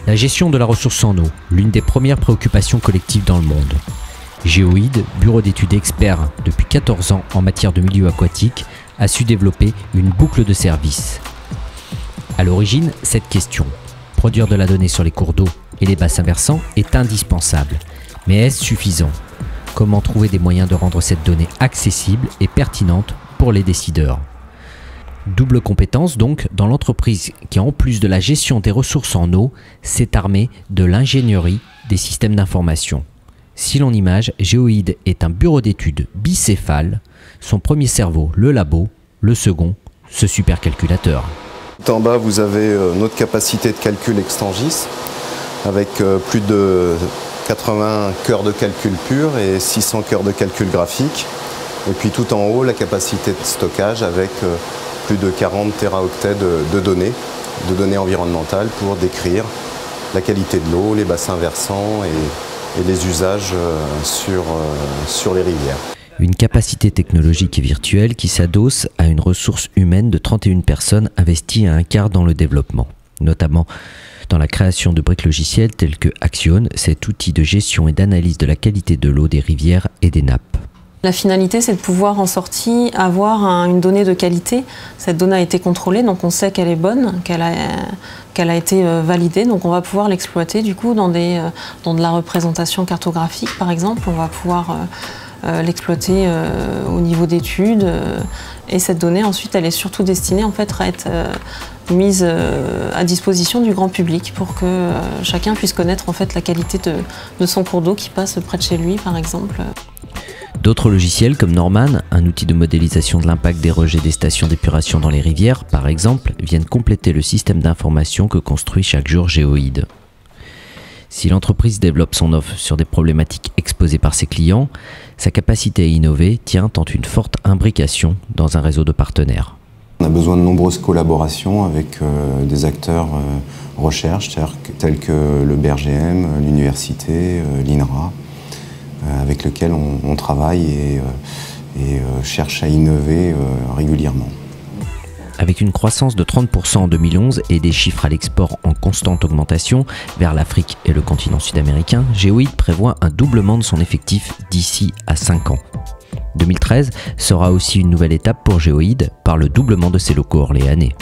La gestion de la ressource en eau, l'une des premières préoccupations collectives dans le monde. Géoïde, bureau d'études expert depuis 14 ans en matière de milieu aquatique, a su développer une boucle de services. À l'origine, cette question, produire de la donnée sur les cours d'eau et les bassins versants, est indispensable. Mais est-ce suffisant? Comment trouver des moyens de rendre cette donnée accessible et pertinente pour les décideurs? Double compétence donc dans l'entreprise qui, en plus de la gestion des ressources en eau, s'est armée de l'ingénierie des systèmes d'information. Si l'on image, Géoïde est un bureau d'études bicéphale, son premier cerveau, le labo, le second, ce supercalculateur. Tout en bas, vous avez notre capacité de calcul Extangis, avec plus de 80 cœurs de calcul pur et 600 cœurs de calcul graphique. Et puis tout en haut, la capacité de stockage avec plus de 40 téraoctets de données environnementales pour décrire la qualité de l'eau, les bassins versants et les usages sur les rivières. Une capacité technologique et virtuelle qui s'adosse à une ressource humaine de 31 personnes investies à un quart dans le développement, notamment dans la création de briques logicielles telles que Axion, cet outil de gestion et d'analyse de la qualité de l'eau des rivières et des nappes. La finalité, c'est de pouvoir en sortie avoir une donnée de qualité. Cette donnée a été contrôlée, donc on sait qu'elle est bonne, qu'elle a été validée, donc on va pouvoir l'exploiter du coup dans de la représentation cartographique par exemple. On va pouvoir l'exploiter au niveau d'études et cette donnée ensuite elle est surtout destinée en fait à être mise à disposition du grand public pour que chacun puisse connaître en fait la qualité de son cours d'eau qui passe près de chez lui par exemple. D'autres logiciels comme Norman, un outil de modélisation de l'impact des rejets des stations d'épuration dans les rivières par exemple, viennent compléter le système d'information que construit chaque jour Géoïde. Si l'entreprise développe son offre sur des problématiques exposées par ses clients, sa capacité à innover tient en une forte imbrication dans un réseau de partenaires. On a besoin de nombreuses collaborations avec des acteurs recherche tels que le BRGM, l'université, l'INRA, avec lesquels on travaille et cherche à innover régulièrement. Avec une croissance de 30% en 2011 et des chiffres à l'export en constante augmentation vers l'Afrique et le continent sud-américain, Géoïde prévoit un doublement de son effectif d'ici à 5 ans. 2013 sera aussi une nouvelle étape pour Géoïde par le doublement de ses locaux orléanais.